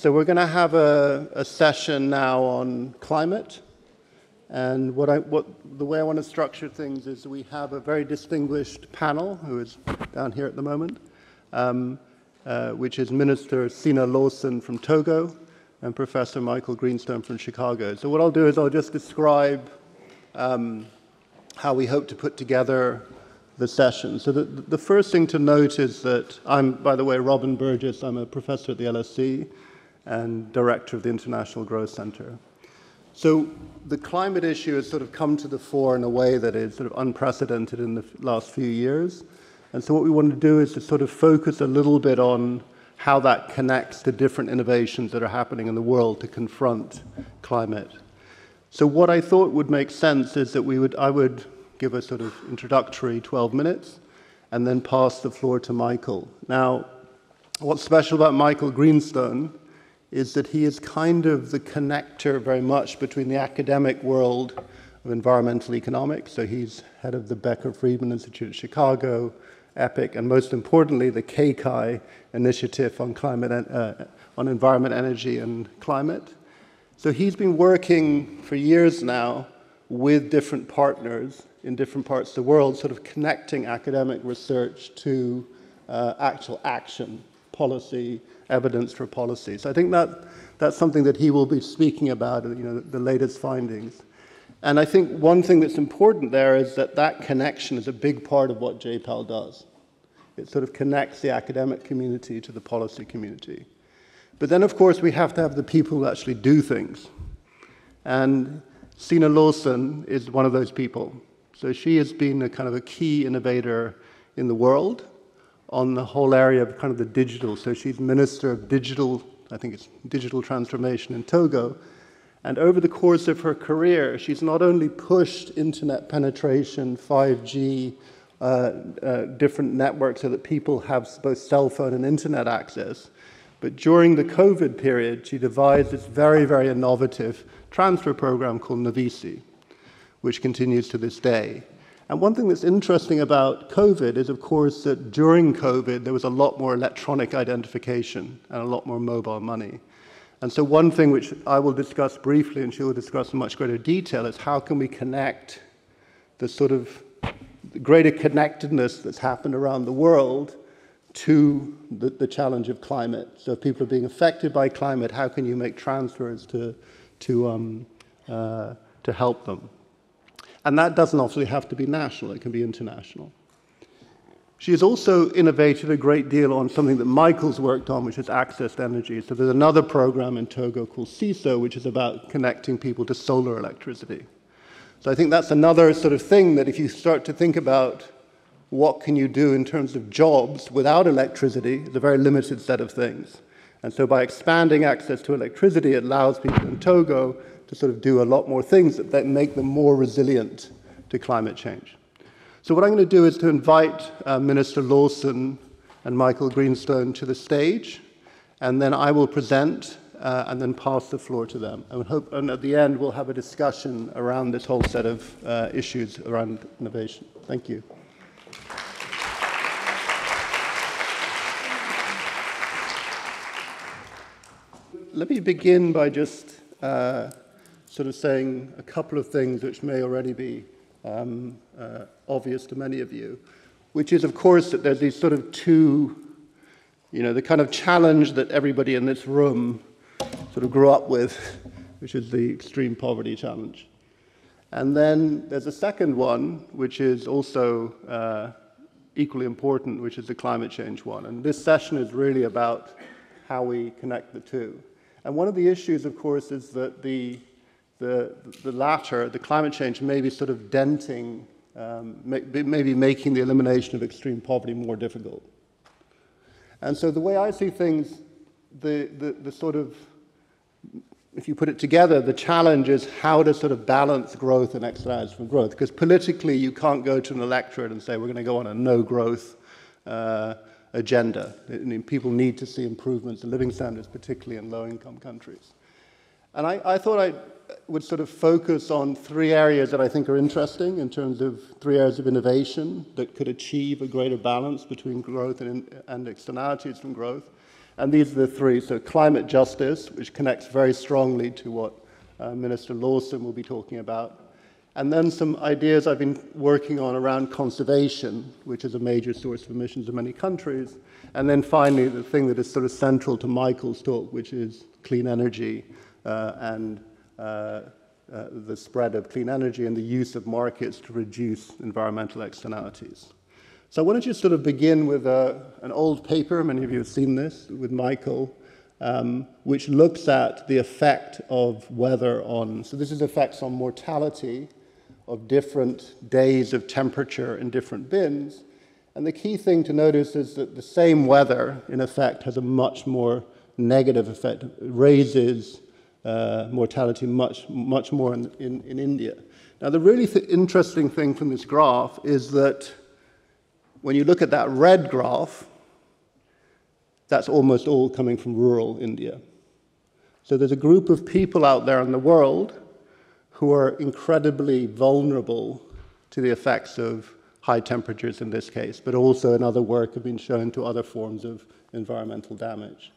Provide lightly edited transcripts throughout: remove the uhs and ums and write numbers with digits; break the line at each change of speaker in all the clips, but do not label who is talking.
So we're going to have a session now on climate. And the way I want to structure things is we have a very distinguished panel who is down here at the moment, which is Minister Cina Lawson from Togo and Professor Michael Greenstone from Chicago. So what I'll do is I'll just describe how we hope to put together the session. So the first thing to note is that I'm, by the way, Robin Burgess. I'm a professor at the LSE and director of the International Growth Center. So the climate issue has sort of come to the fore in a way that is sort of unprecedented in the last few years. And so what we want to do is to sort of focus a little bit on how that connects to different innovations that are happening in the world to confront climate. So what I thought would make sense is that I would give a sort of introductory 12 minutes and then pass the floor to Michael. Now, what's special about Michael Greenstone is that he is kind of the connector very much between the academic world of environmental economics. So he's head of the Becker-Friedman Institute at Chicago, EPIC, and most importantly, the KCI initiative on on environment, energy, and climate. So he's been working for years now with different partners in different parts of the world, sort of connecting academic research to actual action, policy, evidence for policy. So I think that's something that he will be speaking about, the latest findings. And I think one thing that's important there is that connection is a big part of what JPAL does. It sort of connects the academic community to the policy community. But then, of course, we have to have the people who actually do things. And Cina Lawson is one of those people. So she has been a kind of a key innovator in the world on the whole area of kind of the digital. So she's Minister of Digital, I think it's Digital Transformation in Togo. And over the course of her career, she's not only pushed internet penetration, 5G, different networks so that people have both cell phone and internet access, but during the COVID period, she devised this very, very innovative transfer program called Navisi, which continues to this day. And one thing that's interesting about COVID is, of course, that during COVID, there was a lot more electronic identification and a lot more mobile money. And so one thing which I will discuss briefly, and she will discuss in much greater detail, is how can we connect the sort of greater connectedness that's happened around the world to the challenge of climate. So if people are being affected by climate, how can you make transfers to help them? And that doesn't obviously have to be national, it can be international. She has also innovated a great deal on something that Michael's worked on, which is access to energy. So there's another program in Togo called CISO, which is about connecting people to solar electricity. So I think that's another sort of thing that if you start to think about what can you do in terms of jobs without electricity, it's a very limited set of things. And so by expanding access to electricity, it allows people in Togo to sort of do a lot more things that make them more resilient to climate change. So what I'm going to do is to invite Minister Lawson and Michael Greenstone to the stage, and then I will present and then pass the floor to them. And at the end, we'll have a discussion around this whole set of issues around innovation. Thank you. Let me begin by just sort of saying a couple of things which may already be obvious to many of you, which is, of course, that there's these sort of two, the kind of challenge that everybody in this room sort of grew up with, which is the extreme poverty challenge. And then there's a second one, which is also equally important, which is the climate change one. And this session is really about how we connect the two. And one of the issues, of course, is that the latter, the climate change, may be sort of denting, maybe making the elimination of extreme poverty more difficult. And so the way I see things, the sort of, if you put it together, the challenge is how to sort of balance growth and externalities from growth. Because politically, you can't go to an electorate and say, we're going to go on a no-growth agenda. People need to see improvements in living standards, particularly in low-income countries. And I thought I would sort of focus on three areas that I think are interesting in terms of three areas of innovation that could achieve a greater balance between growth and externalities from growth. And these are the three. So climate justice, which connects very strongly to what Minister Lawson will be talking about. And then some ideas I've been working on around conservation, which is a major source of emissions in many countries. And then finally, the thing that is sort of central to Michael's talk, which is clean energy and the spread of clean energy and the use of markets to reduce environmental externalities. So I want to just sort of begin with an old paper, many of you have seen this, with Michael, which looks at the effect of weather on, so this is effects on mortality of different days of temperature in different bins. And the key thing to notice is that the same weather, in effect, has a much more negative effect. It raises mortality much more in India. Now, the really interesting thing from this graph is that when you look at that red graph, that's almost all coming from rural India. So there's a group of people out there in the world who are incredibly vulnerable to the effects of high temperatures in this case, but also in other work have been shown to other forms of environmental damage.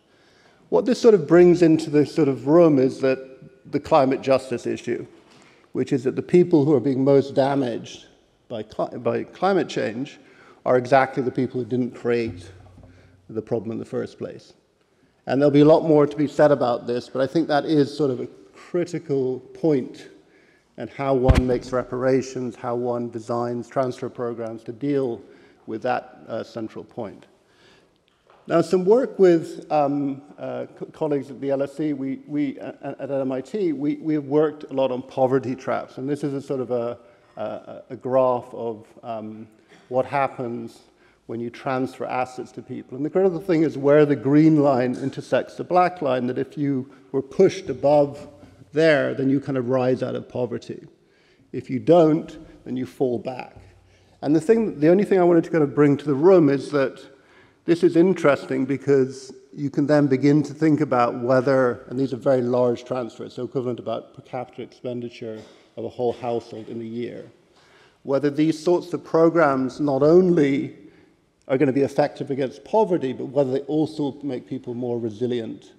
What this sort of brings into the sort of room is that the climate justice issue, which is that the people who are being most damaged by climate change are exactly the people who didn't create the problem in the first place. And there'll be a lot more to be said about this, but I think that is sort of a critical point and how one makes reparations, how one designs transfer programs to deal with that central point. Now, some work with colleagues at the LSE, we at MIT, we have worked a lot on poverty traps, and this is a sort of a graph of what happens when you transfer assets to people. And the critical thing is where the green line intersects the black line, that if you were pushed above there, then you kind of rise out of poverty. If you don't, then you fall back. And the only thing I wanted to kind of bring to the room is that this is interesting because you can then begin to think about whether, and these are very large transfers, so equivalent about per capita expenditure of a whole household in a year, whether these sorts of programs not only are going to be effective against poverty, but whether they also make people more resilient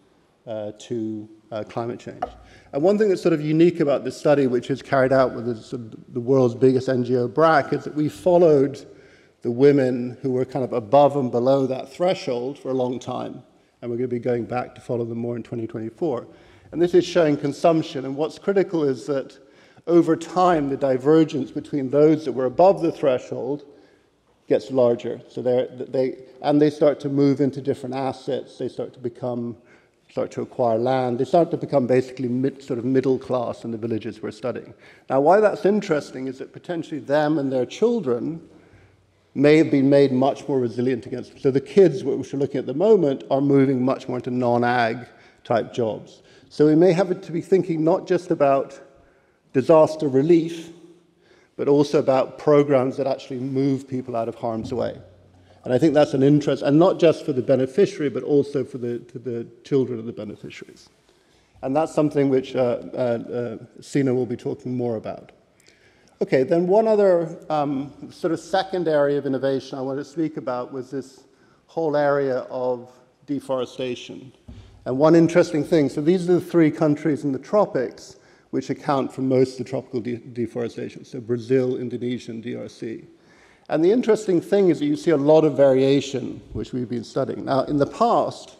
to climate change. And one thing that's sort of unique about this study, which is carried out with the world's biggest NGO, BRAC, is that we followed the women who were kind of above and below that threshold for a long time. And we're going to be going back to follow them more in 2024. And this is showing consumption. And what's critical is that over time, the divergence between those that were above the threshold gets larger. So they start to move into different assets. They start to acquire land. They start to become basically sort of middle class in the villages we're studying. Now, why that's interesting is that potentially them and their children may have been made much more resilient against. So the kids, which we're looking at the moment, are moving much more into non-ag type jobs. So we may have to be thinking not just about disaster relief, but also about programs that actually move people out of harm's way. And I think that's an interest, and not just for the beneficiary, but also for the children of the beneficiaries. And that's something which Cina will be talking more about. Okay, then one other sort of second area of innovation I wanted to speak about was this whole area of deforestation. And one interesting thing, so these are the three countries in the tropics which account for most of the tropical deforestation, so Brazil, Indonesia, and DRC. And the interesting thing is that you see a lot of variation, which we've been studying. Now, in the past,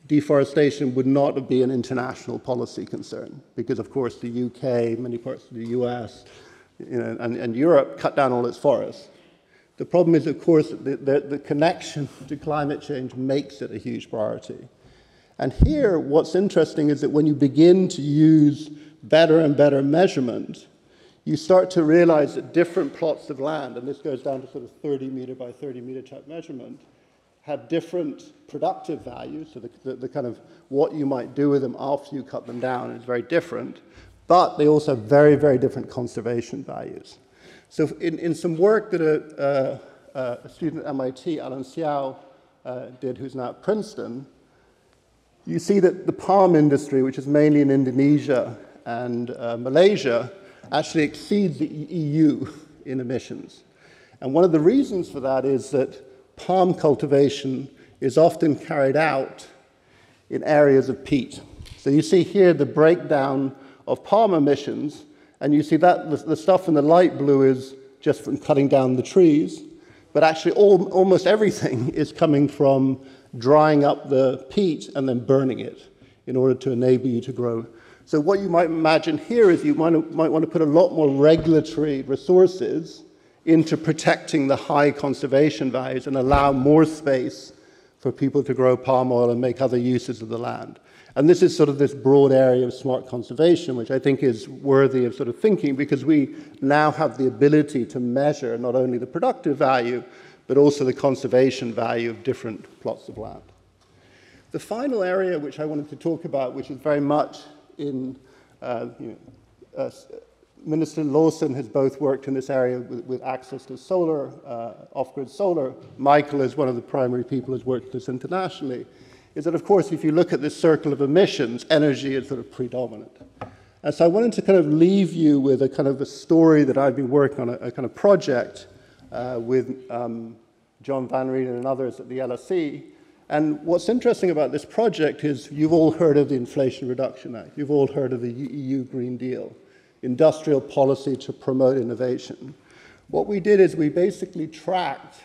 deforestation would not have been an international policy concern because, of course, the UK, many parts of the US, and Europe cut down all its forests. The problem is, of course, the connection to climate change makes it a huge priority. And here, what's interesting is that when you begin to use better and better measurement, you start to realize that different plots of land, and this goes down to sort of 30 meter by 30 meter type measurement, have different productive values, so the kind of what you might do with them after you cut them down is very different, but they also have very, very different conservation values. So in some work that a student at MIT, Alan Xiao, did, who's now at Princeton, you see that the palm industry, which is mainly in Indonesia and Malaysia, actually exceeds the EU in emissions. And one of the reasons for that is that palm cultivation is often carried out in areas of peat. So you see here the breakdown of palm emissions, and you see that the stuff in the light blue is just from cutting down the trees, but actually almost everything is coming from drying up the peat and then burning it in order to enable you to grow. So what you might imagine here is you might want to put a lot more regulatory resources into protecting the high conservation values and allow more space for people to grow palm oil and make other uses of the land. And this is sort of this broad area of smart conservation, which I think is worthy of sort of thinking, because we now have the ability to measure not only the productive value, but also the conservation value of different plots of land. The final area which I wanted to talk about, which is very much in, Minister Lawson has both worked in this area with access to solar, off-grid solar. Michael is one of the primary people who's worked this internationally. Is that, of course, if you look at this circle of emissions, energy is sort of predominant. And so I wanted to kind of leave you with a kind of a story that I've been working on, a kind of project with John Van Rieden and others at the LSE. And what's interesting about this project is you've all heard of the Inflation Reduction Act. You've all heard of the EU Green Deal, industrial policy to promote innovation. What we did is we basically tracked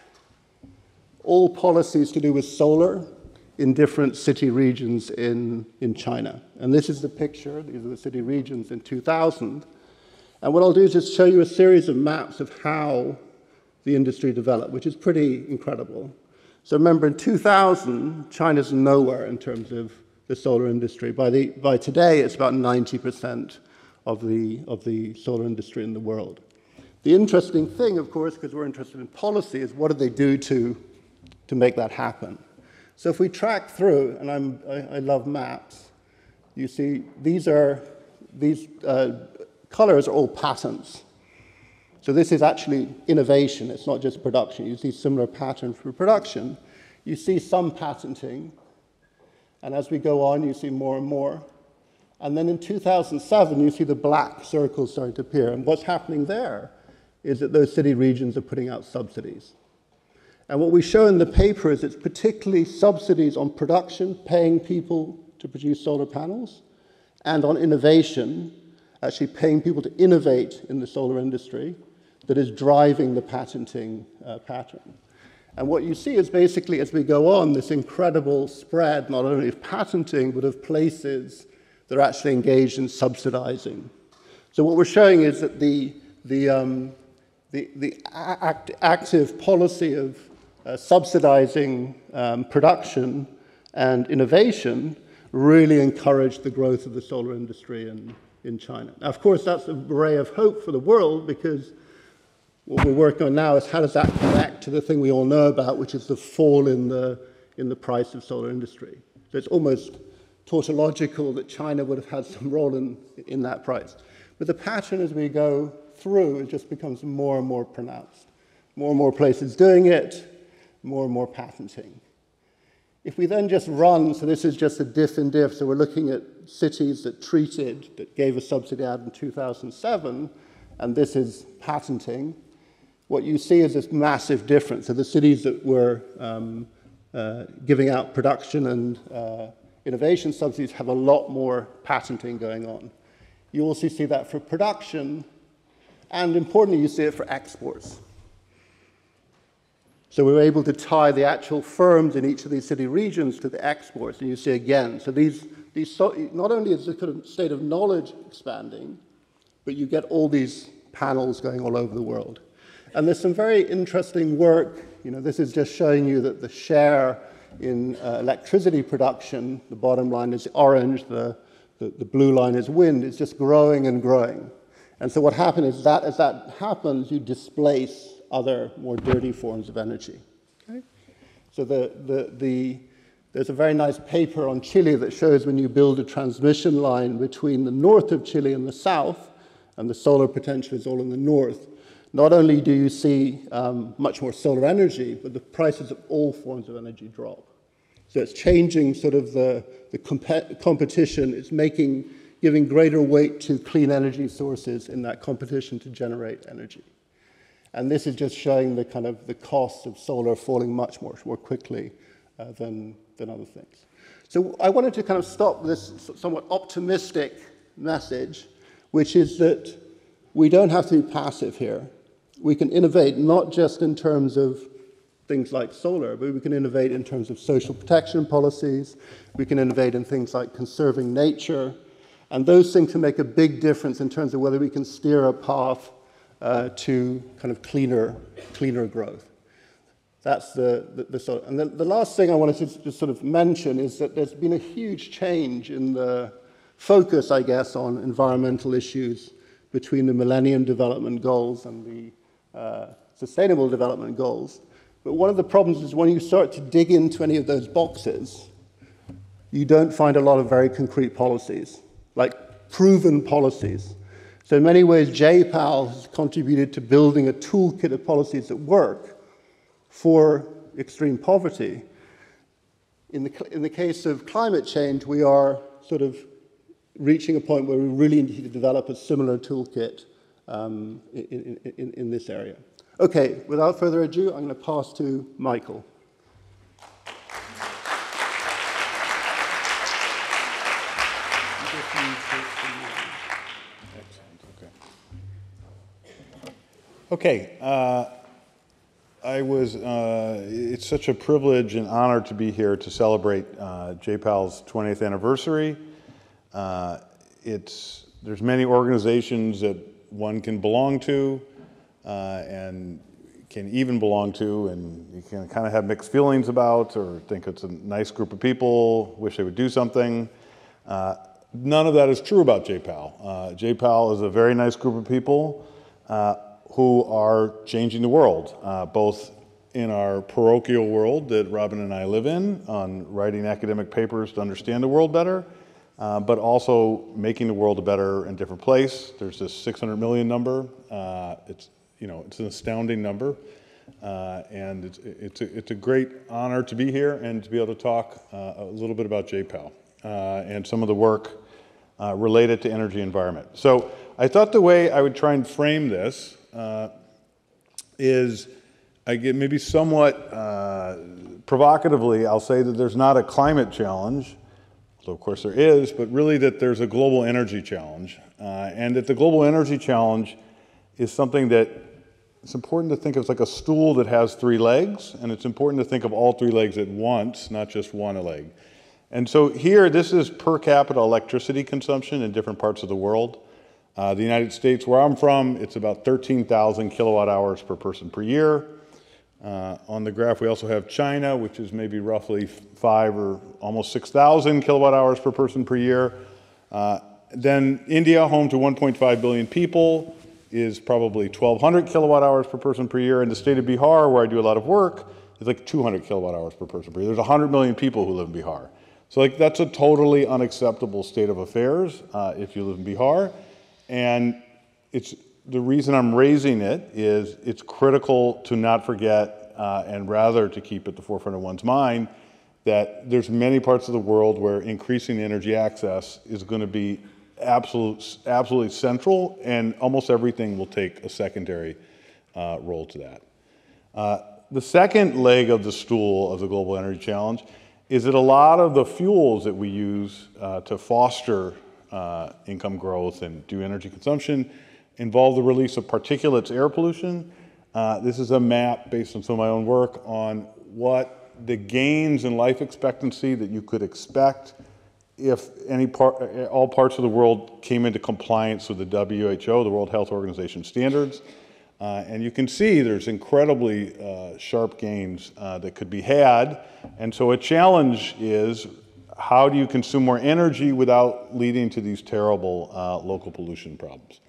all policies to do with solar in different city regions in China. And this is the picture. These are the city regions in 2000. And what I'll do is just show you a series of maps of how the industry developed, which is pretty incredible. So remember, in 2000, China's nowhere in terms of the solar industry. By today, it's about 90% of the solar industry in the world. The interesting thing, of course, because we're interested in policy, is what do they do to make that happen? So if we track through, and I love maps, you see these colors are all patents. So this is actually innovation. It's not just production. You see similar patterns for production. You see some patenting. And as we go on, you see more and more. And then in 2007, you see the black circles starting to appear. And what's happening there is that those city regions are putting out subsidies. And what we show in the paper is it's particularly subsidies on production, paying people to produce solar panels, and on innovation, actually paying people to innovate in the solar industry, that is driving the patenting pattern. And what you see is basically, as we go on, this incredible spread, not only of patenting, but of places that are actually engaged in subsidizing. So what we're showing is that the active policy of subsidizing production and innovation really encouraged the growth of the solar industry in China. Now, of course, that's a ray of hope for the world, because what we're working on now is how does that connect to the thing we all know about, which is the fall in the price of solar industry. So it's almost tautological that China would have had some role in that price. But the pattern as we go through, it just becomes more and more pronounced. More and more places doing it, more and more patenting. If we then just run, so this is just a diff in diff, so we're looking at cities that gave a subsidy out in 2007, and this is patenting. What you see is this massive difference. So the cities that were giving out production and innovation subsidies have a lot more patenting going on. You also see that for production, and importantly, you see it for exports. So we were able to tie the actual firms in each of these city regions to the exports, and you see again. So these not only is the kind of state of knowledge expanding, but you get all these panels going all over the world. And there's some very interesting work. This is just showing you that the share in electricity production, the bottom line is orange, the blue line is wind, it's just growing and growing. And so what happens is that as that happens, you displace other more dirty forms of energy. Okay? So there's a very nice paper on Chile that shows when you build a transmission line between the north of Chile and the south, and the solar potential is all in the north, not only do you see much more solar energy, but the prices of all forms of energy drop. So it's changing sort of the competition. It's giving greater weight to clean energy sources in that competition to generate energy. And this is just showing the kind of the cost of solar falling much more quickly than other things. So I wanted to kind of stop this somewhat optimistic message, which is that we don't have to be passive here. We can innovate not just in terms of things like solar, but we can innovate in terms of social protection policies. We can innovate in things like conserving nature. And those things can make a big difference in terms of whether we can steer a path to kind of cleaner growth. That's the sort of, and the last thing I wanted to just sort of mention is that there's been a huge change in the focus, I guess, on environmental issues between the Millennium Development Goals and the Sustainable Development Goals. But one of the problems is when you start to dig into any of those boxes, you don't find a lot of very concrete policies, like proven policies. So in many ways, JPAL has contributed to building a toolkit of policies that work for extreme poverty. In the case of climate change, we are sort of reaching a point where we really need to develop a similar toolkit in this area. Okay, without further ado, I'm going to pass to Michael.
Okay, it's such a privilege and honor to be here to celebrate JPAL's 20th anniversary. There's many organizations that one can belong to and can even belong to, and you can kind of have mixed feelings about or think it's a nice group of people, wish they would do something. None of that is true about JPAL. JPAL is a very nice group of people who are changing the world, both in our parochial world that Robin and I live in, on writing academic papers to understand the world better, but also making the world a better and different place. There's this 600 million number. It's an astounding number, and it's a great honor to be here and to be able to talk a little bit about JPAL and some of the work related to energy environment. So I thought the way I would try and frame this is, maybe somewhat provocatively, I'll say that there's not a climate challenge, although of course there is, but really that there's a global energy challenge, and that the global energy challenge is something that it's important to think of as like a stool that has 3 legs, and it's important to think of all 3 legs at once, not just one leg. And so here, this is per capita electricity consumption in different parts of the world. The United States, where I'm from, it's about 13,000 kilowatt hours per person per year. On the graph, we also have China, which is maybe roughly 5 or almost 6,000 kilowatt hours per person per year. Then India, home to 1.5 billion people, is probably 1,200 kilowatt hours per person per year. And the state of Bihar, where I do a lot of work, is like 200 kilowatt hours per person per year. There's 100 million people who live in Bihar. So that's a totally unacceptable state of affairs if you live in Bihar. And the reason I'm raising it is it's critical to not forget and rather to keep at the forefront of one's mind that there's many parts of the world where increasing energy access is going to be absolutely central, and almost everything will take a secondary role to that. The second leg of the stool of the global energy challenge is that a lot of the fuels that we use to foster income growth and do energy consumption involve the release of particulates, air pollution. This is a map based on some of my own work on what the gains in life expectancy that you could expect if all parts of the world came into compliance with the WHO, the World Health Organization standards. And you can see there's incredibly sharp gains that could be had. And so a challenge is, how do you consume more energy without leading to these terrible local pollution problems?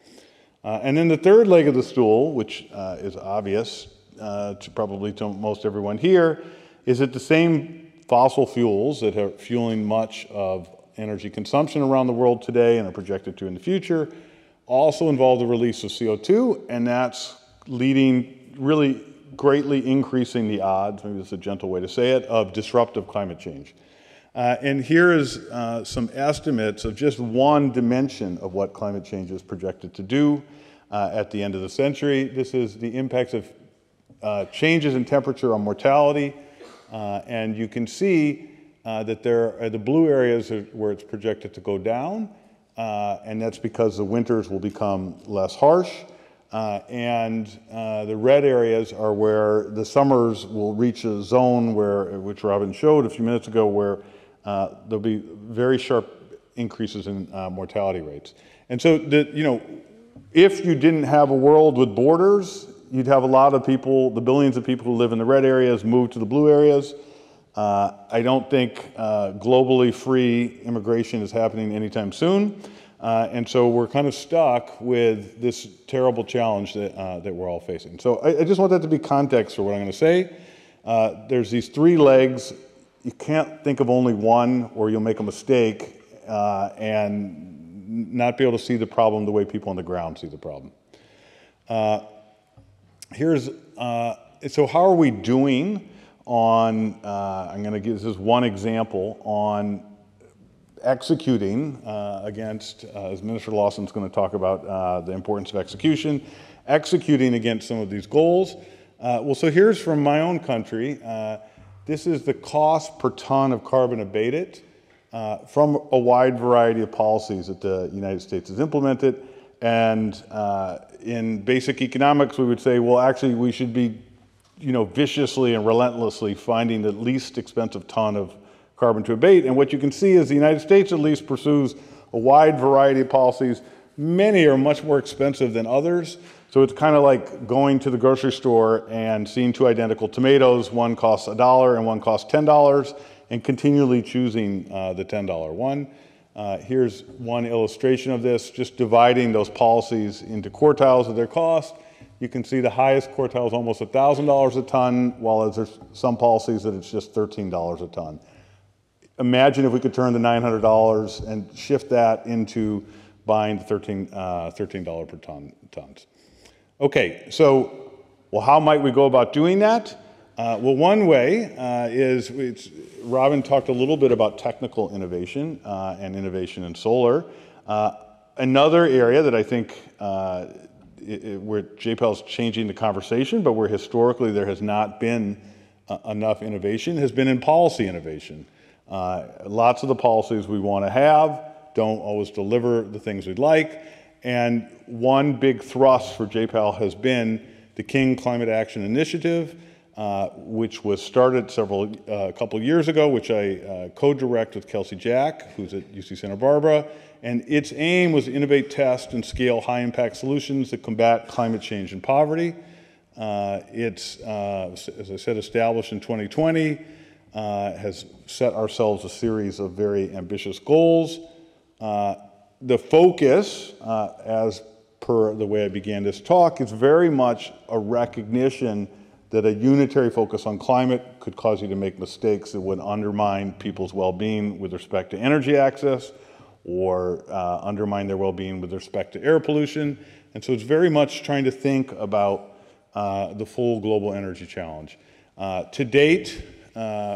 And then the third leg of the stool, which is obvious probably to most everyone here, is that the same fossil fuels that are fueling much of energy consumption around the world today and are projected to in the future also involve the release of CO2, and that's leading, really greatly increasing the odds, maybe that's a gentle way to say it, of disruptive climate change. And here is some estimates of just one dimension of what climate change is projected to do at the end of the century. This is the impacts of changes in temperature on mortality. And you can see that there are the blue areas where it's projected to go down, and that's because the winters will become less harsh. And the red areas are where the summers will reach a zone which Robin showed a few minutes ago, where there'll be very sharp increases in mortality rates. And so, if you didn't have a world with borders, you'd have a lot of people, the billions of people who live in the red areas, move to the blue areas. I don't think globally free immigration is happening anytime soon. And so we're kind of stuck with this terrible challenge that we're all facing. So I just want that to be context for what I'm going to say. There's these three legs. You can't think of only one, or you'll make a mistake and not be able to see the problem the way people on the ground see the problem. So how are we doing on, I'm going to give this one example, on executing against, as Minister Lawson's going to talk about the importance of execution, executing against some of these goals. Well, so here's from my own country. This is the cost per ton of carbon abated from a wide variety of policies that the United States has implemented. And in basic economics, we would say, well, actually, we should be, viciously and relentlessly finding the least expensive ton of carbon to abate. And what you can see is the United States at least pursues a wide variety of policies. Many are much more expensive than others. So it's kind of like going to the grocery store and seeing two identical tomatoes. One costs $1 and one costs $10, and continually choosing the $10 one. Here's one illustration of this, just dividing those policies into quartiles of their cost. You can see the highest quartile is almost $1,000 a ton, while there's some policies that it's just $13 a ton. Imagine if we could turn the $900 and shift that into buying $13 per tons. Okay, so, well, how might we go about doing that? Well, one way is, Robin talked a little bit about technical innovation and innovation in solar. Another area that I think where JPAL is changing the conversation, but where historically there has not been enough innovation, has been in policy innovation. Lots of the policies we want to have don't always deliver the things we'd like. And one big thrust for JPAL has been the King Climate Action Initiative, which was started a couple years ago, which I co-direct with Kelsey Jack, who's at UC Santa Barbara. And its aim was to innovate, test, and scale high-impact solutions that combat climate change and poverty. It's, as I said, established in 2020, has set ourselves a series of very ambitious goals. The focus, as per the way I began this talk, is very much a recognition that a unitary focus on climate could cause you to make mistakes that would undermine people's well-being with respect to energy access, or undermine their well-being with respect to air pollution. And so it's very much trying to think about the full global energy challenge. To date,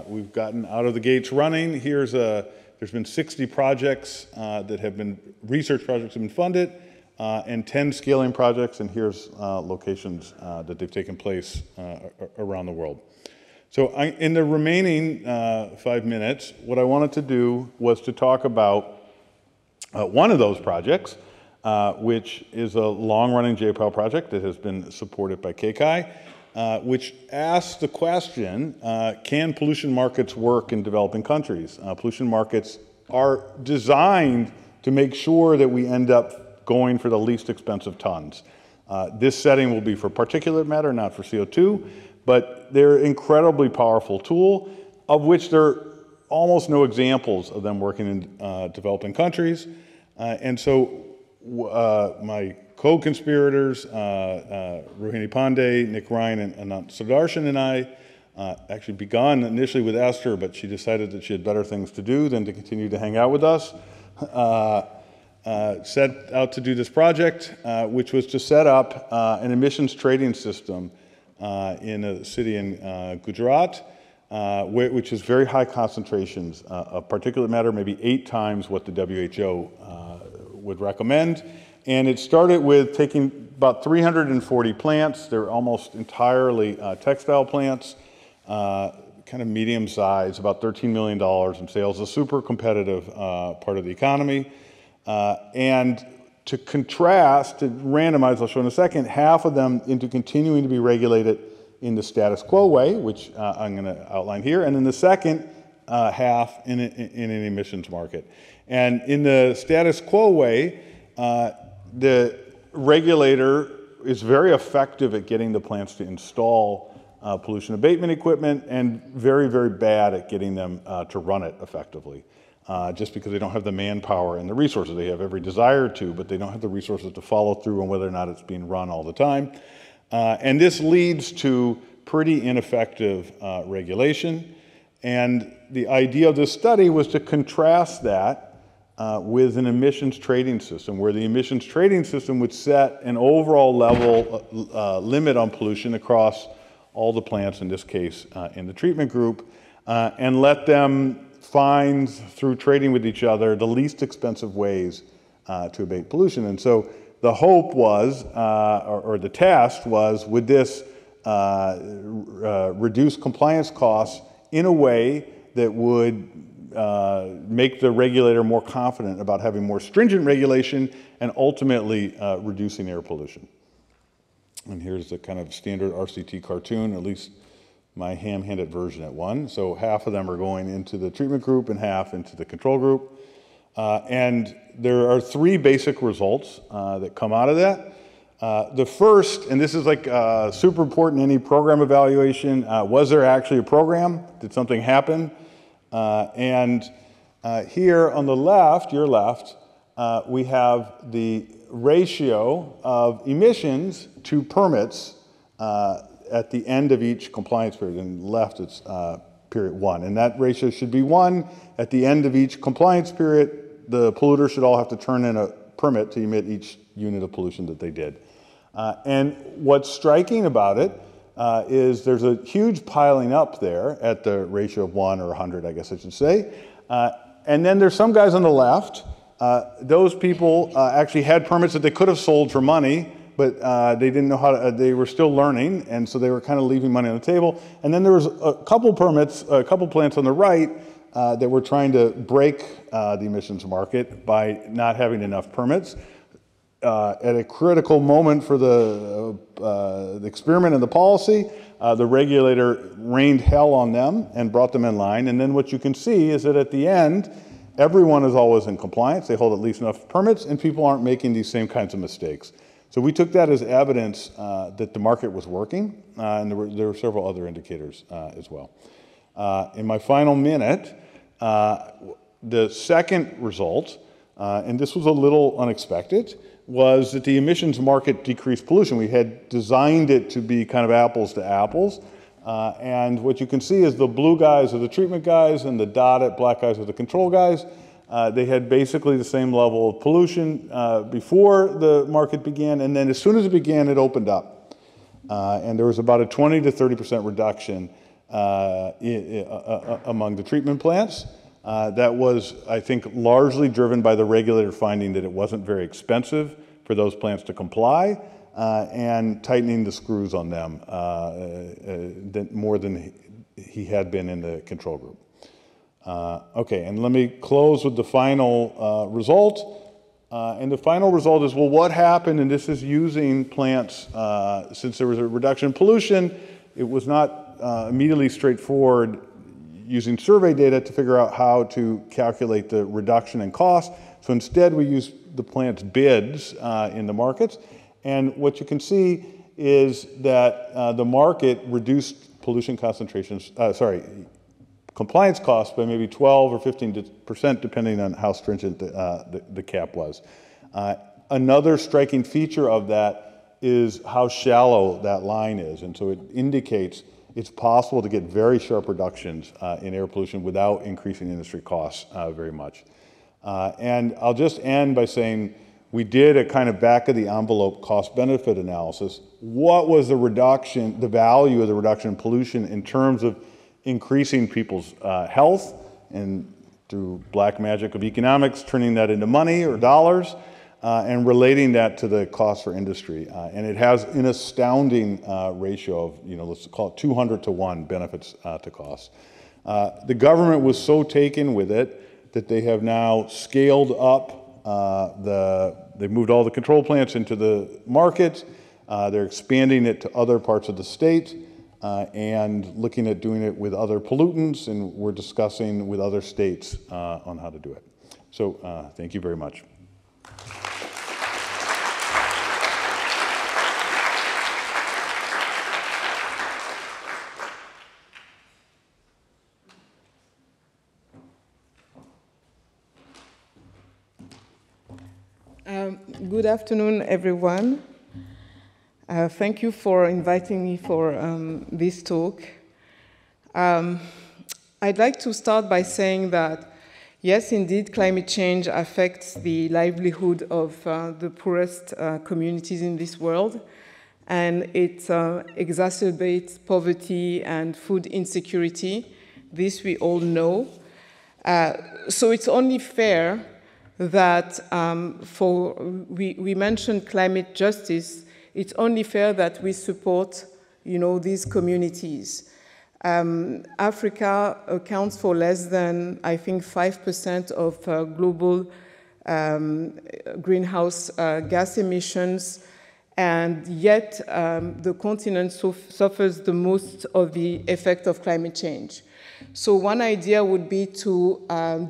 we've gotten out of the gates running. There's been 60 projects that have been, research projects have been funded, and 10 scaling projects, and here's locations that they've taken place around the world. So in the remaining 5 minutes, what I wanted to do was to talk about one of those projects, which is a long-running JPAL project that has been supported by KCAI, which asks the question, can pollution markets work in developing countries? Pollution markets are designed to make sure that we end up going for the least expensive tons. This setting will be for particulate matter, not for CO2, but they're an incredibly powerful tool, of which there are almost no examples of them working in developing countries. And so my co-conspirators, Rohini Pandey, Nick Ryan, and Anant Sudarshan and I actually begun initially with Esther, but she decided that she had better things to do than to continue to hang out with us. Set out to do this project, which was to set up an emissions trading system in a city in Gujarat, which has very high concentrations of particulate matter, maybe 8 times what the WHO would recommend. And it started with taking about 340 plants. They're almost entirely textile plants, kind of medium size, about $13 million in sales, a super competitive part of the economy. And to contrast, to randomize, I'll show in a second, half of them into continuing to be regulated in the status quo way, which I'm going to outline here, and then the second half in an emissions market. And in the status quo way, the regulator is very effective at getting the plants to install pollution abatement equipment and very, very bad at getting them to run it effectively. Just because they don't have the manpower and the resources. They have every desire to, but they don't have the resources to follow through on whether or not it's being run all the time. And this leads to pretty ineffective regulation. And the idea of this study was to contrast that with an emissions trading system, where the emissions trading system would set an overall level limit on pollution across all the plants, in this case in the treatment group, and let them find, through trading with each other, the least expensive ways to abate pollution. And so the hope was, or the test was, would this reduce compliance costs in a way that would make the regulator more confident about having more stringent regulation and ultimately reducing air pollution. And here's the kind of standard RCT cartoon, at least my ham-handed version at one. So half of them are going into the treatment group and half into the control group. And there are three basic results that come out of that. The first, and this is like super important in any program evaluation, was there actually a program? Did something happen? And here on the left, your left, we have the ratio of emissions to permits at the end of each compliance period. And left, it's period 1. And that ratio should be 1. At the end of each compliance period, the polluter should all have to turn in a permit to emit each unit of pollution that they did. And what's striking about it is there's a huge piling up there at the ratio of 1 or 100, I guess I should say. And then there's some guys on the left. Those people actually had permits that they could have sold for money, but they didn't know how to, they were still learning, and so they were kind of leaving money on the table. And then there was a couple permits, a couple plants on the right that were trying to break the emissions market by not having enough permits. At a critical moment for the experiment and the policy, the regulator rained hell on them and brought them in line. And then what you can see is that at the end, everyone is always in compliance. They hold at least enough permits, and people aren't making these same kinds of mistakes. So we took that as evidence that the market was working, and there were several other indicators as well. In my final minute, the second result, and this was a little unexpected, was that the emissions market decreased pollution. We had designed it to be kind of apples to apples. And what you can see is the blue guys are the treatment guys and the dotted black guys are the control guys. They had basically the same level of pollution before the market began, and then as soon as it began, it opened up. And there was about a 20 to 30% reduction among the treatment plants. That was, I think, largely driven by the regulator finding that it wasn't very expensive for those plants to comply and tightening the screws on them more than he had been in the control group. Okay, and let me close with the final result. And the final result is, well, what happened? And this is using plants, since there was a reduction in pollution, it was not immediately straightforward using survey data to figure out how to calculate the reduction in cost. So instead, we used the plant's bids in the markets. And what you can see is that the market reduced pollution concentrations, compliance costs by maybe 12 or 15% depending on how stringent the cap was. Another striking feature of that is how shallow that line is. And so it indicates it's possible to get very sharp reductions in air pollution without increasing industry costs very much. And I'll just end by saying we did a kind of back of the envelope cost-benefit analysis. What was the reduction, the value of the reduction in pollution in terms of increasing people's health and through black magic of economics, turning that into money or dollars, and relating that to the cost for industry. And it has an astounding ratio of, let's call it 200 to 1 benefits to costs. The government was so taken with it that they have now scaled up they've moved all the control plants into the market. They're expanding it to other parts of the state and looking at doing it with other pollutants, and we're discussing with other states on how to do it. So thank you very much.
Good afternoon, everyone. Thank you for inviting me for this talk. I'd like to start by saying that, yes, indeed, climate change affects the livelihood of the poorest communities in this world, and it exacerbates poverty and food insecurity. This we all know. So it's only fair that we mentioned climate justice. It's only fair that we support, these communities. Africa accounts for less than, I think, 5% of global greenhouse gas emissions, and yet the continent suffers the most of the effect of climate change. So one idea would be to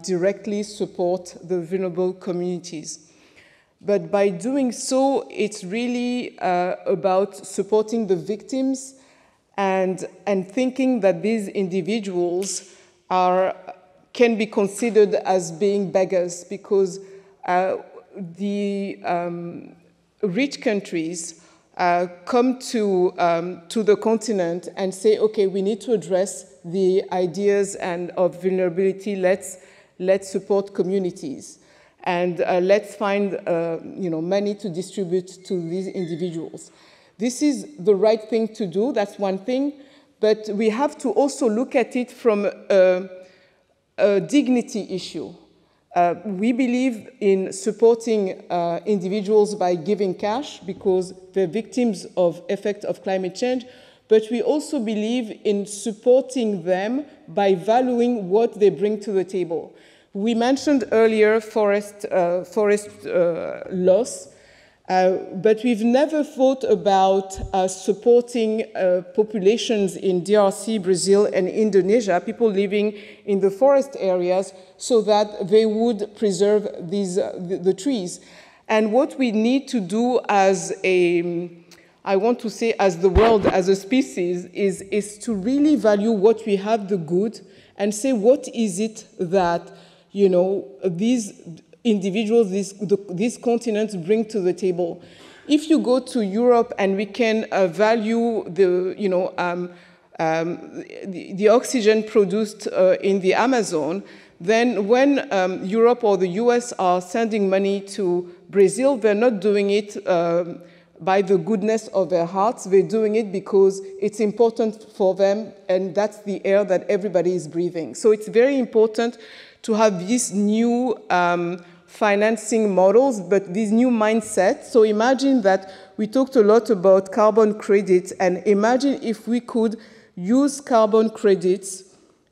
directly support the vulnerable communities. But by doing so, it's really about supporting the victims and thinking that these individuals can be considered as being beggars, because the rich countries come to the continent and say, okay, we need to address the ideas of vulnerability. Let's support communities, and let's find money to distribute to these individuals. This is the right thing to do. That's one thing, but we have to also look at it from a dignity issue. We believe in supporting individuals by giving cash because they're victims of effect of climate change, but we also believe in supporting them by valuing what they bring to the table. We mentioned earlier forest loss, but we've never thought about supporting populations in DRC, Brazil, and Indonesia, people living in the forest areas, so that they would preserve the trees. And what we need to do as as the world, as a species, is to really value what we have, the good, and say what is it that these individuals, these continents bring to the table. If you go to Europe and we can value the oxygen produced in the Amazon, then when Europe or the US are sending money to Brazil, they're not doing it by the goodness of their hearts. They're doing it because it's important for them, and that's the air that everybody is breathing. So it's very important to have these new financing models, but these new mindsets. So imagine that we talked a lot about carbon credits, and imagine if we could use carbon credits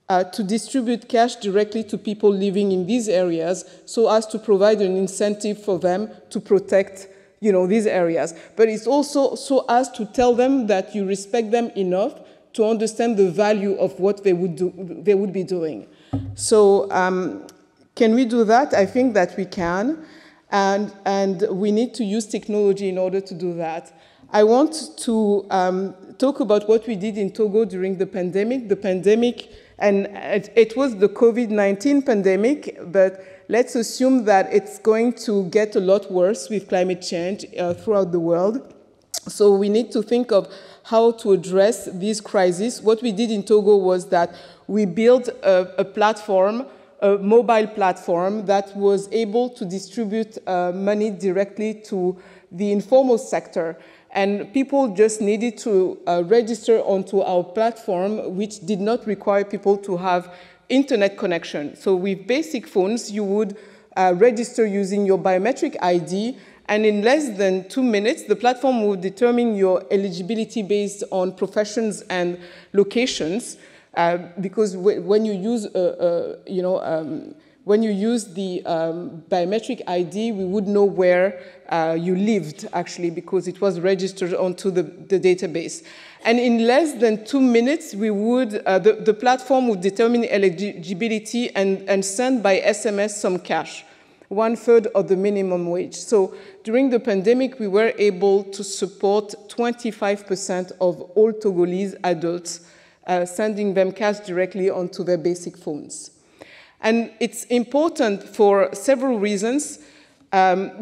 to distribute cash directly to people living in these areas, so as to provide an incentive for them to protect these areas. But it's also so as to tell them that you respect them enough to understand the value of what they would be doing. So can we do that? I think that we can, and we need to use technology in order to do that. I want to talk about what we did in Togo during the pandemic. And it was the COVID-19 pandemic, but let's assume that it's going to get a lot worse with climate change throughout the world. So we need to think of how to address these crises. What we did in Togo was that we built a platform, a mobile platform that was able to distribute money directly to the informal sector. And people just needed to register onto our platform, which did not require people to have internet connection. So with basic phones, you would register using your biometric ID, And in less than 2 minutes, the platform will determine your eligibility based on professions and locations. Because when you use, when you use the biometric ID, we would know where you lived, actually, because it was registered onto the database. And in less than 2 minutes, we would, the platform would determine eligibility and send by SMS some cash, 1/3 of the minimum wage. So during the pandemic, we were able to support 25% of all Togolese adults, sending them cash directly onto their basic phones. And it's important for several reasons,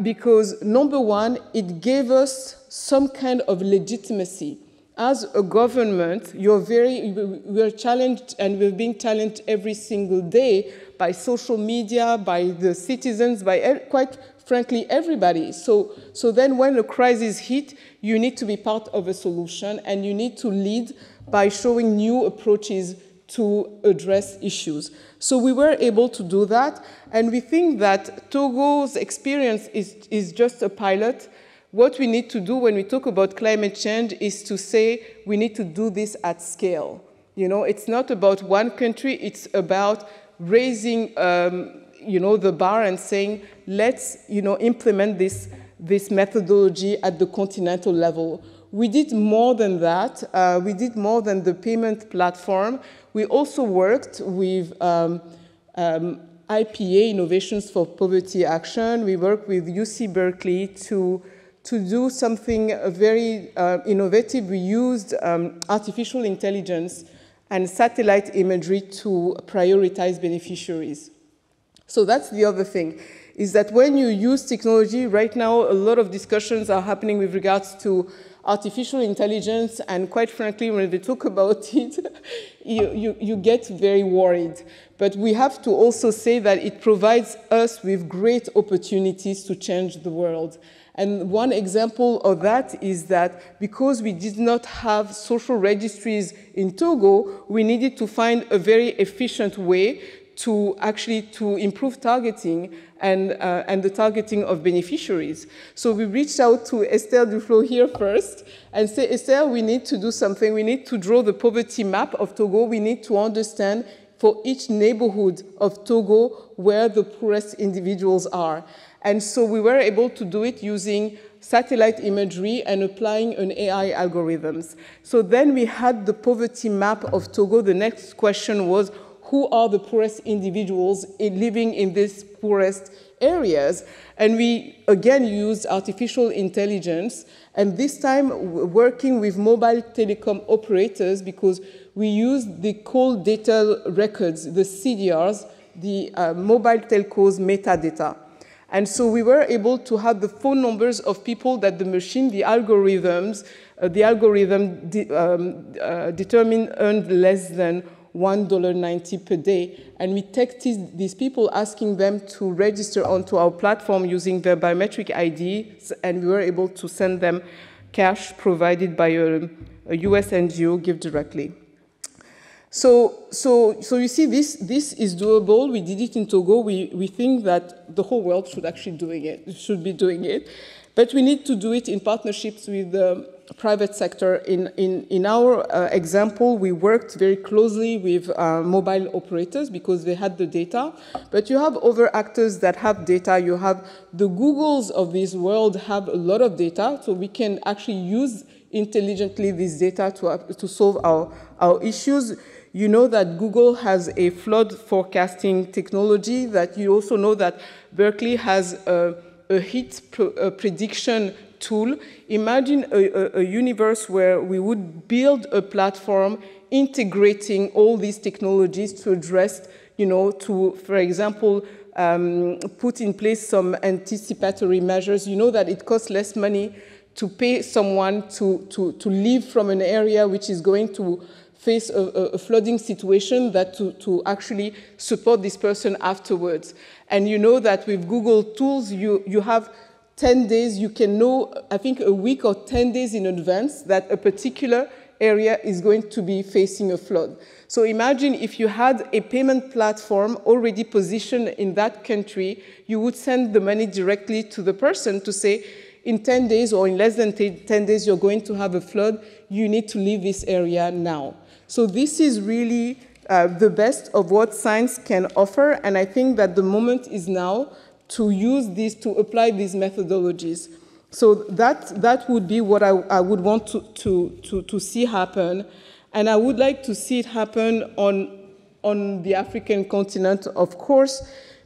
because number one, it gave us some kind of legitimacy. As a government, we're challenged, and we're being challenged every single day by social media, by the citizens, by quite frankly, everybody. So then when a crisis hits, you need to be part of a solution, and you need to lead by showing new approaches to address issues. So we were able to do that, and we think that Togo's experience is just a pilot. What we need to do when we talk about climate change is to say we need to do this at scale. It's not about one country, it's about raising the bar and saying, let's implement this methodology at the continental level. We did more than that. We did more than the payment platform. We also worked with IPA, Innovations for Poverty Action. We worked with UC Berkeley to do something very innovative. We used artificial intelligence and satellite imagery to prioritize beneficiaries. So that's the other thing, is that when you use technology, right now a lot of discussions are happening with regards to artificial intelligence, and quite frankly, when they talk about it, you get very worried. But we have to also say that it provides us with great opportunities to change the world. And one example of that is that because we did not have social registries in Togo, we needed to find a very efficient way to improve targeting and the targeting of beneficiaries. So we reached out to Esther Duflo here first and said, Esther, we need to do something. We need to draw the poverty map of Togo. We need to understand for each neighborhood of Togo where the poorest individuals are. And so we were able to do it using satellite imagery and applying an AI algorithms. So then we had the poverty map of Togo. The next question was, who are the poorest individuals living in these poorest areas? And we, again, used artificial intelligence, and this time working with mobile telecom operators, because we used the call data records, the CDRs, the mobile telcos metadata. And so we were able to have the phone numbers of people that the machine, the algorithm determined earned less than $1.90 per day. And we texted these people asking them to register onto our platform using their biometric IDs, and we were able to send them cash provided by a US NGO, Give Directly. So you see, this is doable. We did it in Togo. We think that the whole world should be doing it. But we need to do it in partnerships with the private sector. In our example, we worked very closely with mobile operators because they had the data. But you have other actors that have data. You have the Googles of this world have a lot of data, so we can actually use intelligently this data to solve our issues. You know that Google has a flood forecasting technology, that you also know that Berkeley has a heat prediction tool. Imagine a universe where we would build a platform integrating all these technologies to address, to, for example, put in place some anticipatory measures. You know that it costs less money to pay someone to leave from an area which is going to face a flooding situation that to actually support this person afterwards. And you know that with Google tools, you have 10 days, you can know, I think a week or 10 days in advance that a particular area is going to be facing a flood. So imagine if you had a payment platform already positioned in that country, you would send the money directly to the person to say, in 10 days or in less than 10 days, you're going to have a flood. You need to leave this area now. So this is really the best of what science can offer. And I think that the moment is now to use this, to apply these methodologies. So that would be what I would want to see happen. And I would like to see it happen on the African continent, of course,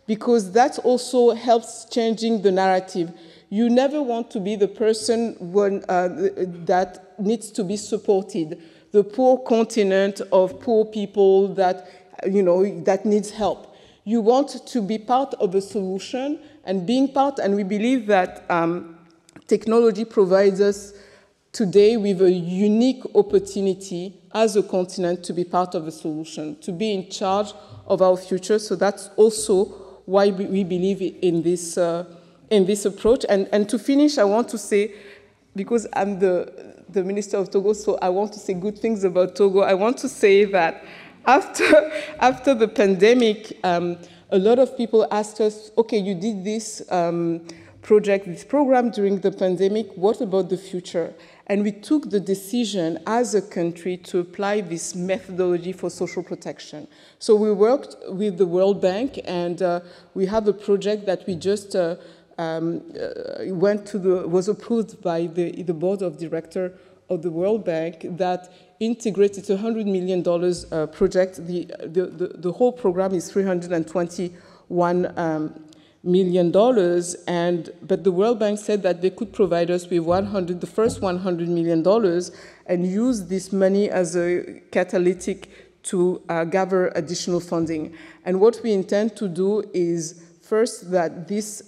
because that also helps changing the narrative. You never want to be the person that needs to be supported, the poor continent of poor people that, that needs help. You want to be part of a solution, and being part, and we believe that technology provides us today with a unique opportunity as a continent to be part of a solution, to be in charge of our future. So that's also why we believe in this approach. And to finish, I want to say, because I'm the Minister of Togo, so I want to say good things about Togo. I want to say that after the pandemic, a lot of people asked us, okay, you did this project, this program during the pandemic, what about the future? And we took the decision as a country to apply this methodology for social protection. So we worked with the World Bank, and we have a project that we just was approved by the board of directors of the World Bank that integrated a $100 million project. The whole program is $321 million, but the World Bank said that they could provide us with the first $100 million and use this money as a catalytic to gather additional funding. And what we intend to do is first that this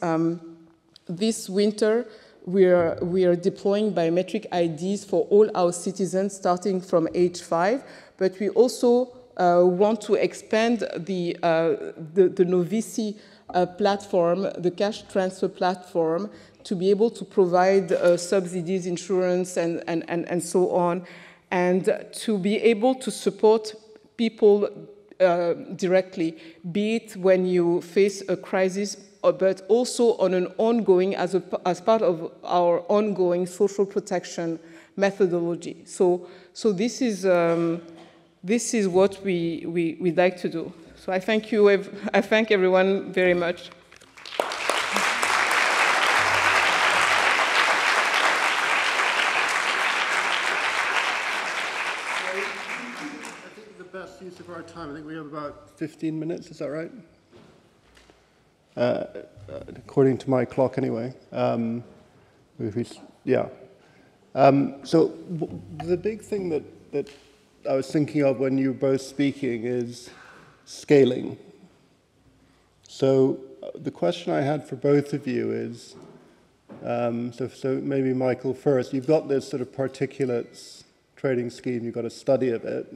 winter we are deploying biometric IDs for all our citizens starting from age 5, but we also want to expand the Novici platform, the cash transfer platform, to be able to provide subsidies, insurance, and so on, and to be able to support people directly, be it when you face a crisis, but also on an ongoing, as part of our ongoing social protection methodology. So this is what we'd like to do. So I thank you. I thank everyone very much.
I think the best use of our time, I think we have about 15 minutes, is that right? According to my clock anyway. So the big thing that I was thinking of when you were both speaking is scaling. So the question I had for both of you is, so maybe Michael first, you've got this sort of particulates trading scheme, you've got a study of it.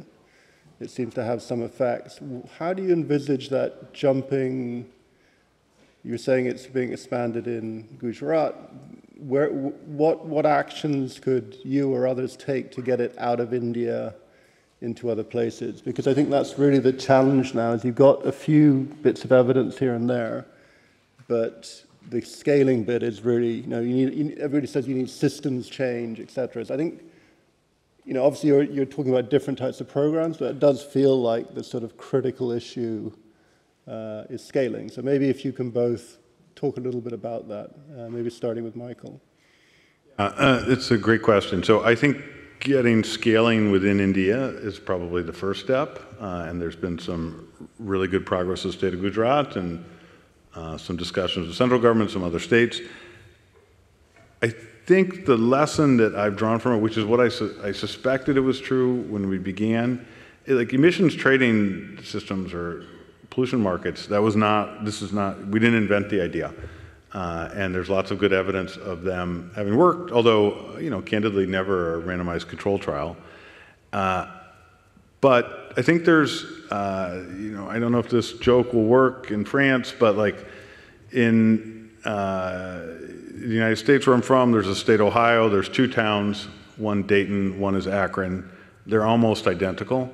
It seems to have some effects. How do you envisage that jumping? You're saying it's being expanded in Gujarat. What actions could you or others take to get it out of India into other places? Because I think that's really the challenge now, is you've got a few bits of evidence here and there, but the scaling bit is really, everybody says you need systems change, et cetera. So I think, obviously you're talking about different types of programs, but it does feel like the sort of critical issue is scaling. So maybe if you can both talk a little bit about that, maybe starting with Michael.
It's a great question. So I think getting scaling within India is probably the first step, and there's been some really good progress in the state of Gujarat and some discussions with the central government, some other states. I think the lesson that I've drawn from it, which is what I suspected it was true when we began, like emissions trading systems or pollution markets, we didn't invent the idea. And there's lots of good evidence of them having worked, although, candidly, never a randomized control trial. But I think there's, I don't know if this joke will work in France, but like in the United States where I'm from, there's a state Ohio, there's 2 towns, one Dayton, one is Akron. They're almost identical.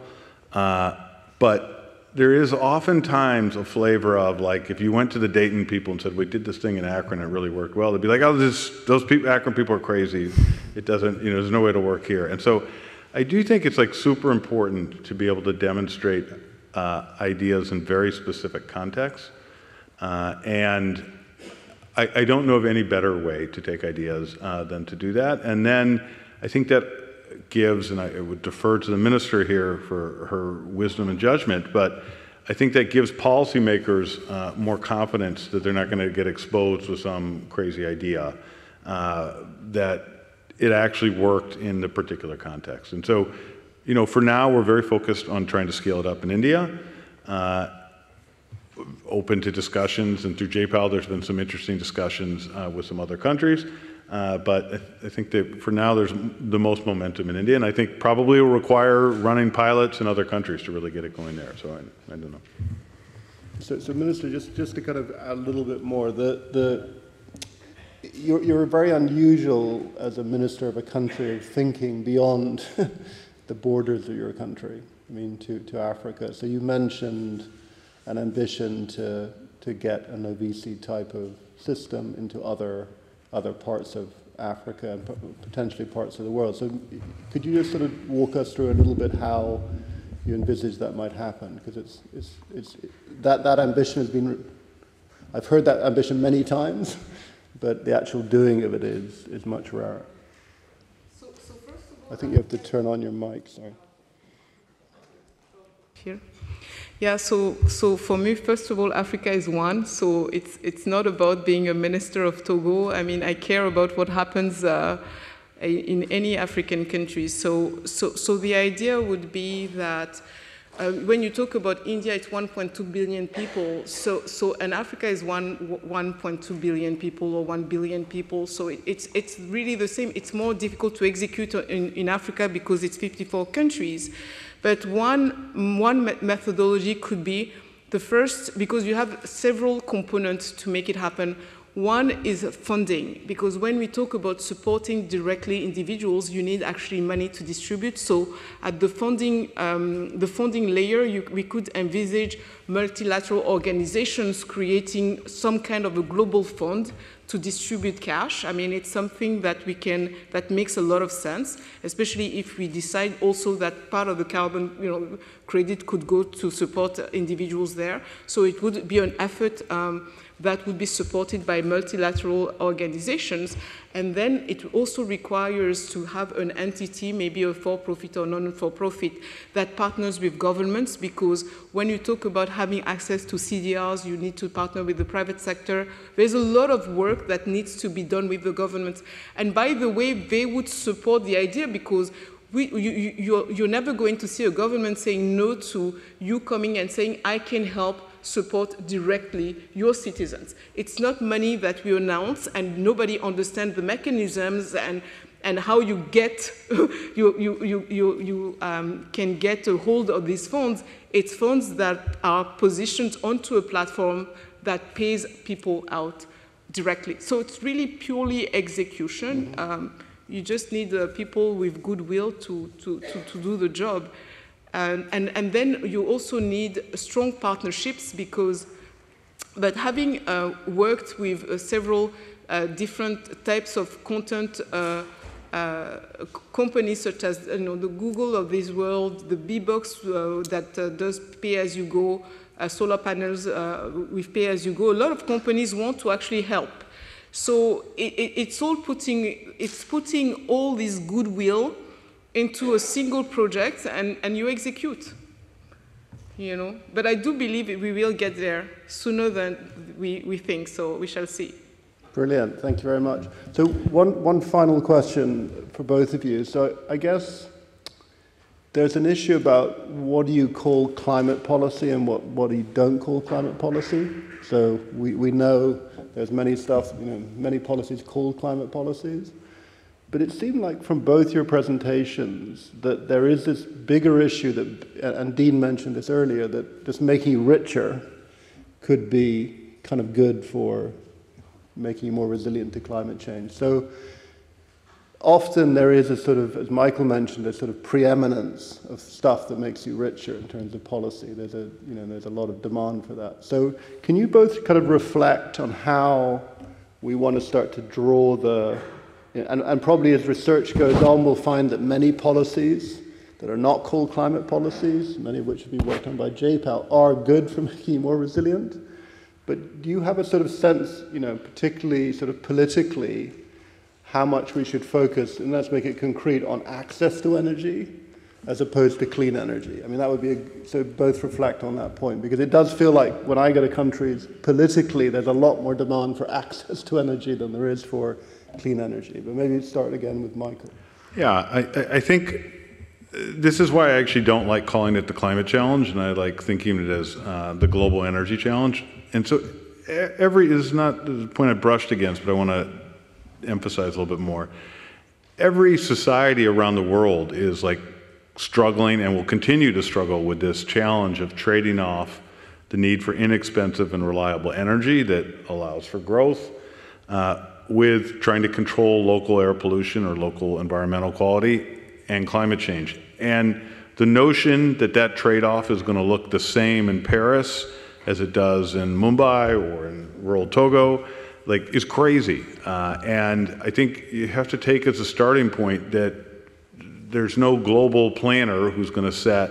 But there is oftentimes a flavor of, like, if you went to the Dayton people and said, we did this thing in Akron, it really worked well, they'd be like, oh, those people, Akron people are crazy. It doesn't, you know, there's no way to work here. And so I do think it's like super important to be able to demonstrate ideas in very specific contexts. And I don't know of any better way to take ideas than to do that. And then I think that gives, and I would defer to the minister here for her wisdom and judgment, but I think that gives policymakers more confidence that they're not going to get exposed with some crazy idea, that it actually worked in the particular context. And so, you know, for now, we're very focused on trying to scale it up in India, open to discussions, and through JPAL, there's been some interesting discussions with some other countries. But I think that for now there's the most momentum in India, and I think probably will require running pilots in other countries to really get it going there. So I don't know.
So Minister, just to kind of add a little bit more, you're very unusual as a minister of a country of thinking beyond the borders of your country. I mean, to Africa. So you mentioned an ambition to get an OVC type of system into other parts of Africa and potentially parts of the world. So could you just sort of walk us through a little bit how you envisage that might happen? Because that ambition has been, I've heard that ambition many times, but the actual doing of it is much rarer.
So first of all,
I think you have to turn on your mic, sorry.
Here. Yeah, so for me, first of all, Africa is one, so it's not about being a minister of Togo. I mean, I care about what happens in any African country. So the idea would be that when you talk about India, it's 1.2 billion people, and Africa is 1.2 billion people or 1 billion people, so it's really the same. It's more difficult to execute in Africa because it's 54 countries. But one methodology could be the first, because you have several components to make it happen. One is funding, because when we talk about supporting directly individuals, you need actually money to distribute. So at the funding layer, we could envisage multilateral organizations creating some kind of a global fund to distribute cash. I mean, it's something that that makes a lot of sense, especially if we decide also that part of the carbon, credit could go to support individuals there. So it would be an effort that would be supported by multilateral organizations. And then it also requires to have an entity, maybe a for-profit or non-for-profit, that partners with governments, because when you talk about having access to CDRs, you need to partner with the private sector. There's a lot of work that needs to be done with the governments. And by the way, they would support the idea, because you're never going to see a government saying no to you coming and saying, I can help support directly your citizens. It's not money that we announce and nobody understands the mechanisms and how you get can get a hold of these funds. It's funds that are positioned onto a platform that pays people out directly. So it's really purely execution. You just need people with goodwill to do the job. And then you also need strong partnerships, but having worked with several different types of content companies, such as the Google of this world, the Bbox that does pay-as-you-go, solar panels with pay-as-you-go, a lot of companies want to actually help. So it's putting all this goodwill into a single project, and you execute, But I do believe we will get there sooner than we think, so we shall see.
Brilliant, thank you very much. So one final question for both of you. So I guess there's an issue about what do you call climate policy and what you don't call climate policy. So we know there's many policies called climate policies. But it seemed like from both your presentations that there is this bigger issue that, and Dean mentioned this earlier, that just making you richer could be kind of good for making you more resilient to climate change. So often there is a sort of, as Michael mentioned, a sort of preeminence of stuff that makes you richer in terms of policy. There's a lot of demand for that. So can you both kind of reflect on how we want to start to draw the, and probably as research goes on, we'll find that many policies that are not called climate policies, many of which have been worked on by JPAL, are good for making you more resilient. But do you have a sort of sense, particularly sort of politically, how much we should focus, and let's make it concrete, on access to energy as opposed to clean energy? I mean, that would be, so both reflect on that point, because it does feel like when I go to countries, politically, there's a lot more demand for access to energy than there is for clean energy. But maybe start again with Michael.
Yeah, I think this is why I actually don't like calling it the climate challenge, and I like thinking of it as the global energy challenge. And so is not the point I brushed against, but I want to emphasize a little bit more. Every society around the world is like struggling and will continue to struggle with this challenge of trading off the need for inexpensive and reliable energy that allows for growth with trying to control local air pollution or local environmental quality and climate change. And the notion that that trade-off is going to look the same in Paris as it does in Mumbai or in rural Togo, is crazy. And I think you have to take as a starting point that there's no global planner who's going to set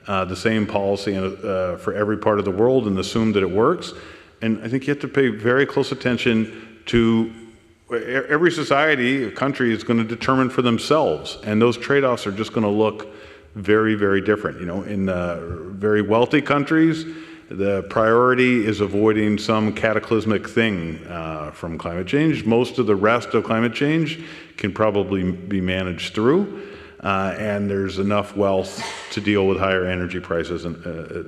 the same policy for every part of the world and assume that it works. And I think you have to pay very close attention to every society, a country is going to determine for themselves. And those trade-offs are just going to look very, very different. In very wealthy countries, the priority is avoiding some cataclysmic thing from climate change. Most of the rest of climate change can probably be managed through, and there's enough wealth to deal with higher energy prices, and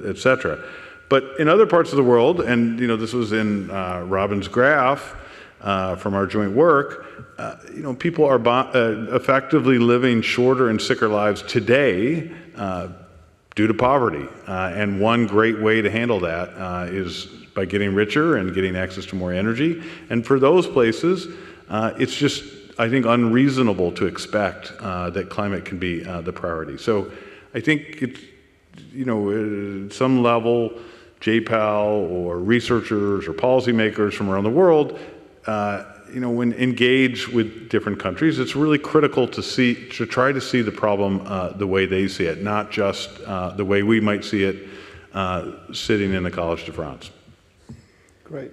et cetera. But in other parts of the world, and this was in Robin's graph from our joint work, people are effectively living shorter and sicker lives today due to poverty. And one great way to handle that is by getting richer and getting access to more energy. And for those places, it's just, I think, unreasonable to expect that climate can be the priority. So I think it's, at some level, JPAL or researchers or policymakers from around the world, when engaged with different countries, it's really critical to try to see the problem the way they see it, not just the way we might see it sitting in the Collège de France.
Great.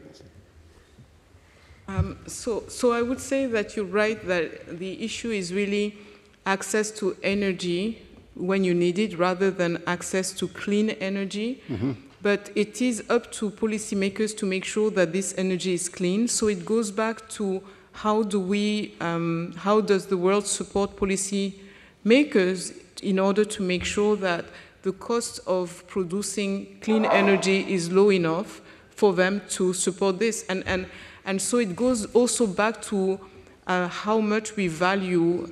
So I would say that you're right that the issue is really access to energy when you need it rather than access to clean energy. Mm-hmm. But it is up to policymakers to make sure that this energy is clean. So it goes back to how does the world support policymakers in order to make sure that the cost of producing clean energy is low enough for them to support this. And so it goes also back to how much we value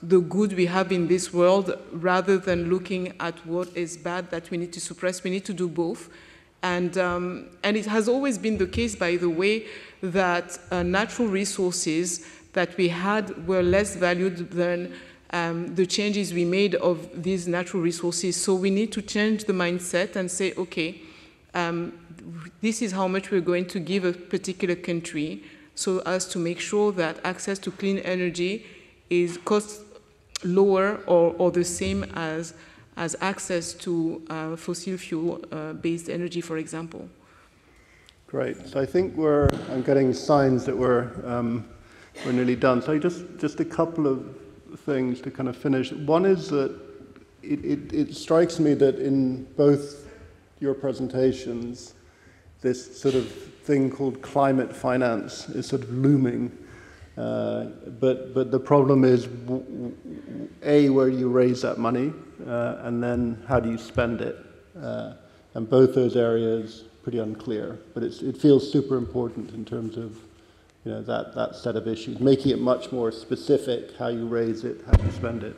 the good we have in this world rather than looking at what is bad that we need to suppress. We need to do both. And it has always been the case, by the way, that natural resources that we had were less valued than the changes we made of these natural resources. So we need to change the mindset and say, okay, this is how much we're going to give a particular country so as to make sure that access to clean energy is cost lower or the same as access to fossil fuel-based energy, for example.
Great. So I think I'm getting signs that we're nearly done. So just a couple of things to kind of finish. One is that it strikes me that in both your presentations, this sort of thing called climate finance is sort of looming. But the problem is, A, where do you raise that money, and then how do you spend it? And both those areas pretty unclear. But it feels super important in terms of that set of issues, making it much more specific how you raise it, how you spend it.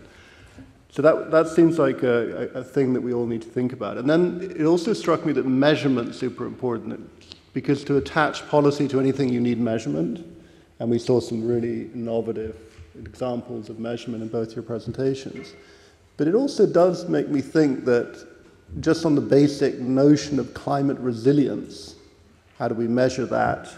So that seems like a thing that we all need to think about. And then it also struck me that measurement's super important, because to attach policy to anything you need measurement. And we saw some really innovative examples of measurement in both your presentations. But it also does make me think that just on the basic notion of climate resilience, how do we measure that?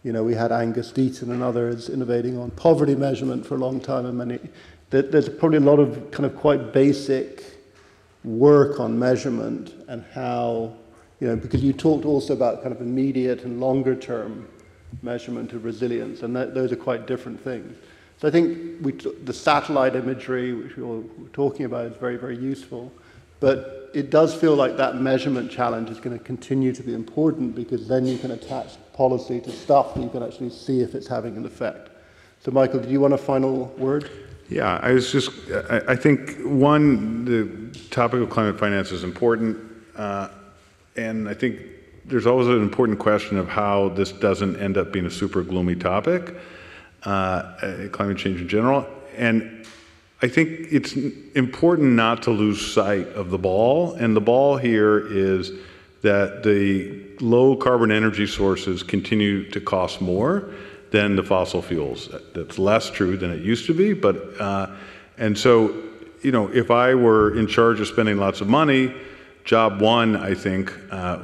You know, we had Angus Deaton and others innovating on poverty measurement for a long time, and there's probably a lot of kind of quite basic work on measurement and how, you know, because you talked also about kind of immediate and longer term measurement of resilience, and those are quite different things. So I think the satellite imagery, which we were talking about, is very, very useful. But it does feel like that measurement challenge is going to continue to be important, because then you can attach policy to stuff and you can actually see if it's having an effect. So Michael, do you want a final word?
Yeah, I think, one, the topic of climate finance is important, and I think there's always an important question of how this doesn't end up being a super gloomy topic, climate change in general. And I think it's important not to lose sight of the ball, and the ball here is that the low carbon energy sources continue to cost more than the fossil fuels. That's less true than it used to be, but, and so, you know, if I were in charge of spending lots of money, job one, I think,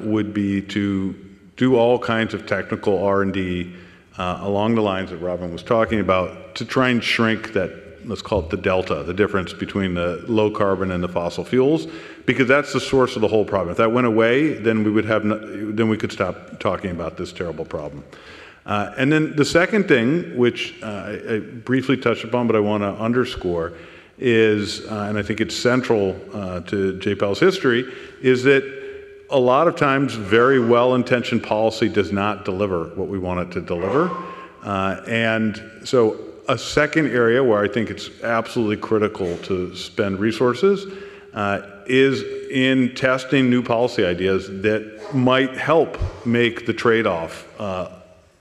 would be to do all kinds of technical R&D along the lines that Robin was talking about, to try and shrink that, let's call it the delta, the difference between the low carbon and the fossil fuels, because that's the source of the whole problem. If that went away, then we would have then we could stop talking about this terrible problem. And then the second thing, which I briefly touched upon, but I want to underscore, is, and I think it's central to JPAL's history, is that a lot of times very well-intentioned policy does not deliver what we want it to deliver. And so a second area where I think it's absolutely critical to spend resources is in testing new policy ideas that might help make the trade-off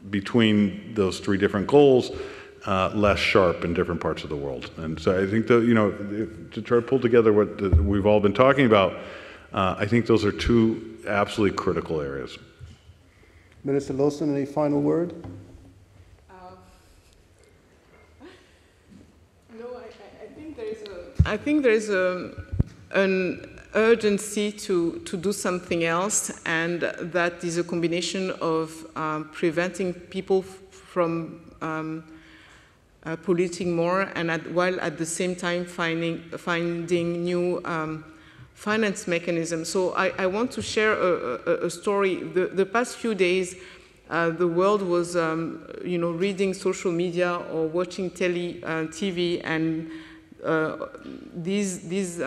between those three different goals less sharp in different parts of the world. And so I think that, you know, to try to pull together what we've all been talking about, I think those are two absolutely critical areas.
Minister Lawson, any final word?
I think there is an urgency to do something else, and that is a combination of preventing people from polluting more, and while at the same time finding new finance mechanisms. So I want to share a story. The past few days, the world was, you know, reading social media or watching TV, and these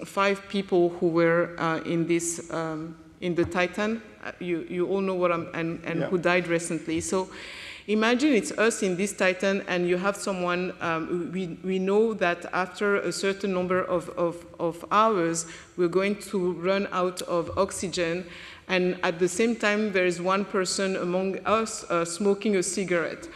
5 people who were in this in the Titan, you all know what yeah. Who died recently. So imagine it's us in this Titan, and you have someone. We know that after a certain number of hours, we're going to run out of oxygen, and at the same time, there is one person among us smoking a cigarette.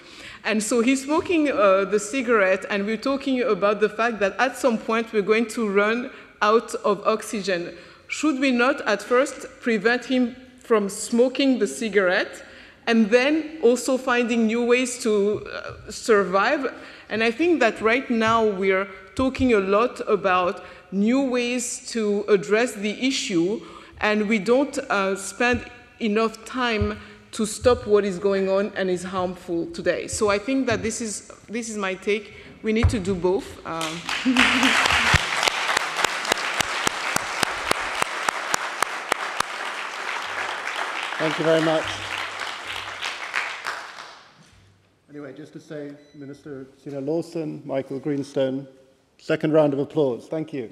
And so he's smoking the cigarette, and we're talking about the fact that at some point we're going to run out of oxygen. Should we not at first prevent him from smoking the cigarette, and then also finding new ways to survive? And I think that right now we're talking a lot about new ways to address the issue, and we don't spend enough time to stop what is going on and is harmful today. So I think that this is my take. We need to do both.
Thank you very much. Anyway, just to say, Minister Cina Lawson, Michael Greenstone, second round of applause. Thank you.